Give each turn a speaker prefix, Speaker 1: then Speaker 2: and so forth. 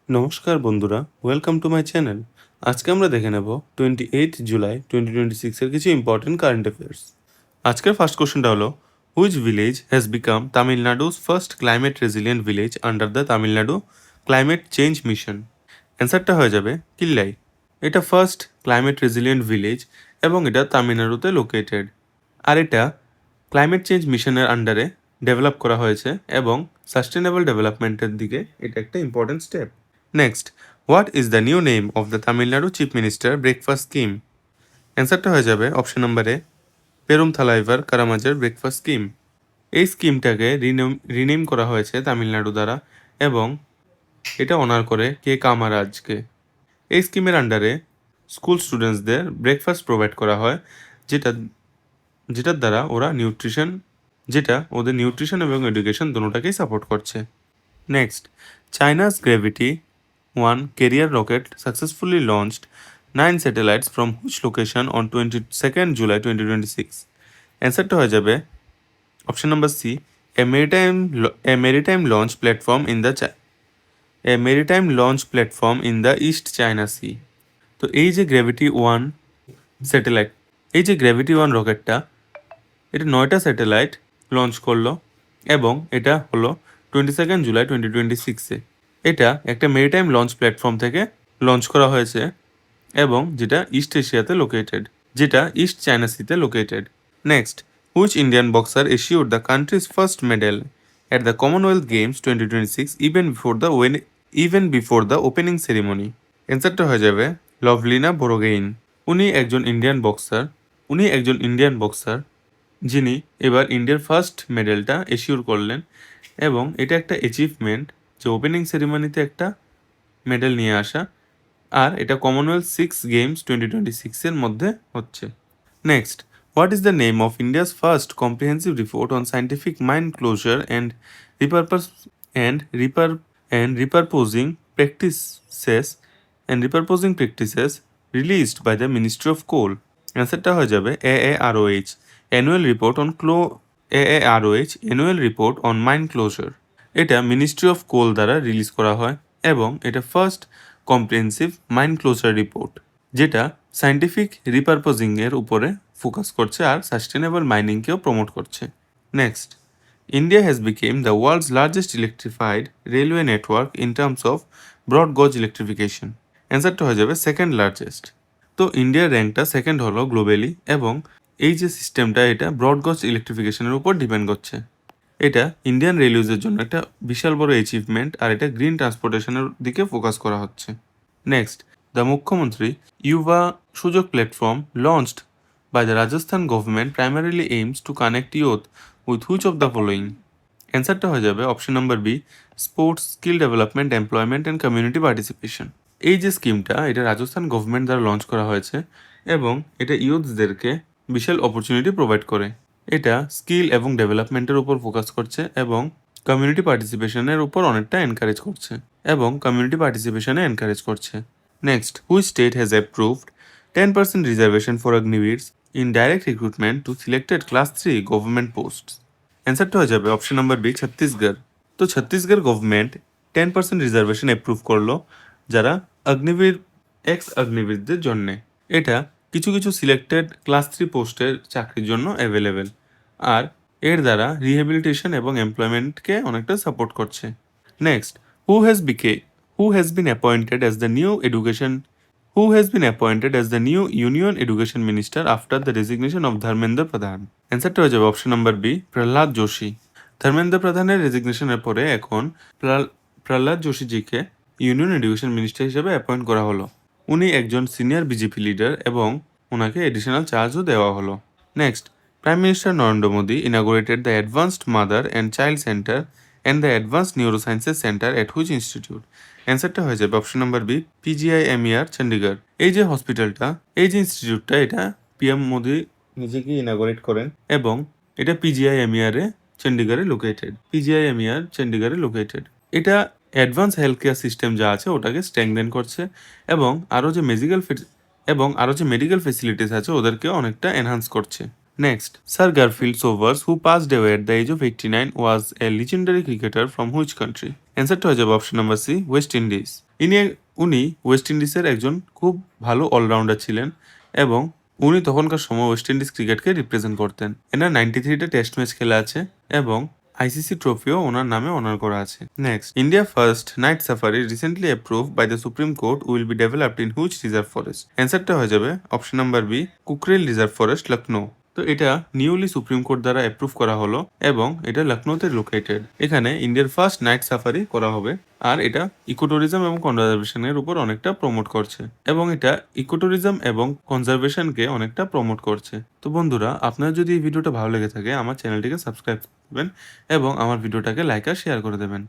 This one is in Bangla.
Speaker 1: নমস্কার বন্ধুরা, ওয়েলকাম টু মাই চ্যানেল। আজকে আমরা দেখে নেব 28 জুলাই 2026 এর কিছু ইম্পর্টেন্ট কারেন্ট অ্যাফেয়ার্স। আজকের ফার্স্ট কোশ্চেনটা হলো, which village has become Tamil Nadu's first climate resilient village under the Tamil Nadu climate change mission? অ্যান্সারটা হয়ে যাবে কিল্লাই। এটা ফার্স্ট ক্লাইমেট রেজিলিয়েন্ট ভিলেজ এবং এটা তামিলনাড়ুতে লোকেটেড। আর এটা ক্লাইমেট চেঞ্জ মিশনের আন্ডারে ডেভেলপ করা হয়েছে এবং সাস্টেনেবল ডেভেলপমেন্টের দিকে এটা একটা important step. Next, what is the new name of the Tamil Nadu chief minister breakfast scheme? অ্যান্সারটা হয়ে যাবে অপশন নম্বরে পেরুম থালাইভার কারামাজের ব্রেকফাস্ট স্কিম। এই স্কিমটাকে রিনেম করা হয়েছে তামিলনাড়ু দ্বারা এবং এটা অনার করে কে কামারাজকে। এই স্কিমের আন্ডারে স্কুল স্টুডেন্টসদের ব্রেকফাস্ট প্রোভাইড করা হয়, যেটার দ্বারা ওদের নিউট্রিশন এবং এডুকেশন দুটোটাকেই সাপোর্ট করছে। Next, চায়নাস gravity 1 carrier rocket successfully launched 9 satellites from which location on 22nd July 2026? অ্যান্সারটা হয়ে যাবে option number C, a maritime launch platform in the East China Sea. তো এই যে গ্র্যাভিটি 1 রকেটটা, এটা 9টা স্যাটেলাইট লঞ্চ করলো এবং এটা হলো 22nd জুলাই 2026-এ। এটা একটা মেরিটাইম লঞ্চ প্ল্যাটফর্ম থেকে লঞ্চ করা হয়েছে এবং যেটা ইস্ট চায়না সিতে located. Next, which Indian boxer assure the countries first medal at the Commonwealth games 2026 even before the opening ceremony? অ্যান্সারটা হয়ে যাবে লভলিনা বোরগোহেইন। উনি একজন ইন্ডিয়ান বক্সার যিনি এবার ইন্ডিয়ার ফার্স্ট মেডেলটা এশিওর করলেন এবং এটা একটা অ্যাচিভমেন্ট যে ওপেনিং সেরিমনিতে একটা মেডেল নিয়ে আসা, আর এটা কমনওয়েলথ 6 গেমস 2026-এর মধ্যে হচ্ছে। Next, what is the name of India's first comprehensive report on scientific mine closure repurposing practices released by the ministry of coal? অ্যান্সারটা হয়ে যাবে AAROH annual report on mine closure. এটা মিনিস্ট্রি অফ কোল দ্বারা রিলিজ করা হয় এবং এটা first comprehensive mine closure report, যেটা সায়েন্টিফিক রিপারপোজিংয়ের উপরে ফোকাস করছে আর সাস্টেনেবল মাইনিংকেও প্রমোট করছে। Next, India has become the world's largest electrified railway network in terms of broad gauge electrification? অ্যান্সারটা হয়ে যাবে সেকেন্ড লার্জেস্ট। তো ইন্ডিয়ার র্যাঙ্কটা সেকেন্ড হলো গ্লোবালি এবং এই যে সিস্টেমটা এটা ব্রড গজ ইলেকট্রিফিকেশনের উপর ডিপেন্ড করছে। এটা ইন্ডিয়ান রেলওয়েজের জন্য একটা বিশাল বড় অ্যাচিভমেন্ট আর এটা গ্রিন ট্রান্সপোর্টেশনের দিকে ফোকাস করা হচ্ছে। Next, the Mukhyamantri Yuva Suyog platform launched by the Rajasthan government primarily aims to connect youth with which of the following? অ্যান্সারটা হয়ে যাবে option number B, sports, skill development, employment and community participation. এই যে স্কিমটা এটা রাজস্থান গভর্নমেন্ট দ্বারা লঞ্চ করা হয়েছে এবং এটা ইউথসদেরকে বিশাল অপরচুনিটি প্রোভাইড করে। এটা স্কিল এবং ডেভেলপমেন্টের উপর ফোকাস করছে এবং কমিউনিটি পার্টিসিপেশনে এনকারেজ করছে। Next, which state has approved 10% reservation for Agniveers in direct recruitment to selected class 3 government post? অ্যান্সারটা হয়ে যাবে অপশন নাম্বার বি, ছত্তিশগড়। তো ছত্তিশগড় গভর্নমেন্ট 10% রিজার্ভেশন অ্যাপ্রুভ করলো যারা অগ্নিবীরদের জন্যে। এটা কিছু কিছু সিলেক্টেড ক্লাস 3 পোস্টের চাকরির জন্য অ্যাভেলেবেল আর এর দ্বারা রিহ্যাবিলিটেশন এবং এমপ্লয়মেন্টকে অনেকটা সাপোর্ট করছে। Next, who has been appointed as the new union education minister after the resignation of Dharmendra Pradhan? অ্যান্সারটা হয়ে যাবে option number B, Pralhad Joshi. ধর্মেন্দ্র প্রধানের রেজিগনেশনের পরে এখন প্রহ্লাদ যোশীজিকে ইউনিয়ন এডুকেশন মিনিস্টার হিসেবে অ্যাপয়েন্ট করা হলো। উনি একজন সিনিয়র বিজেপি লিডার এবং ওনাকে এডিশনাল চার্জও দেওয়া হলো। Next, prime minister Narendra Modi inaugurated the advanced mother and child centre and the advanced neurosciences centre at which institute? অ্যান্সারটা হয়ে যাবে option number B, PGIMER Chandigarh. এই যে ইনস্টিটিউটটা এটা পিএম মোদী নিজেকে ইনাগুরেট করেন এবং এটা পিজিআইএমইআর চণ্ডীগড়ে লোকেটেড। এটা অ্যাডভান্স হেলথ কেয়ার সিস্টেম যা আছে ওটাকে স্ট্রেংথেন করছে এবং আরও যে মেডিকেল ফেসিলিটিস আছে ওদেরকে অনেকটা এনহান্স করছে। Next, sir Garfield Sobers who passed away at the age of 89 was a legendary cricketer from which country? অ্যান্সারটা হয়ে যাবে option number C, West Indies. উনি ওয়েস্ট ইন্ডিজের একজন খুব ভালো অলরাউন্ডার ছিলেন এবং উনি তখনকার সময় ওয়েস্ট ইন্ডিজ ক্রিকেটকে রিপ্রেজেন্ট করতেন। এনার 93টা টেস্ট ম্যাচ খেলা আছে এবং আইসিসি ট্রফিও ওনার নামে অনার করা আছে। Next, India first night safari recently approved by the supreme court will be developed in which reserve forest? অ্যান্সারটা হয়ে যাবে option number B, Kukrail reserve forest, Lucknow. তো এটা নিউলি সুপ্রিম কোর্ট দ্বারা অ্যাপ্রুভ করা হলো এবং এটা লখনৌতে লোকেটেড। এখানে ইন্ডিয়ার ফার্স্ট নাইট সাফারি করা হবে আর এটা ইকোট্যুরিজম এবং কনজারভেশনের উপর অনেকটা প্রমোট করছে এবং এটা ইকোট্যুরিজম এবং কনজারভেশনকে অনেকটা প্রমোট করছে। তো বন্ধুরা, আপনার যদি এই ভিডিওটা ভালো লেগে থাকে আমার চ্যানেলটিকে সাবস্ক্রাইব করবেন এবং আমার ভিডিওটাকে লাইক আর শেয়ার করে দেবেন।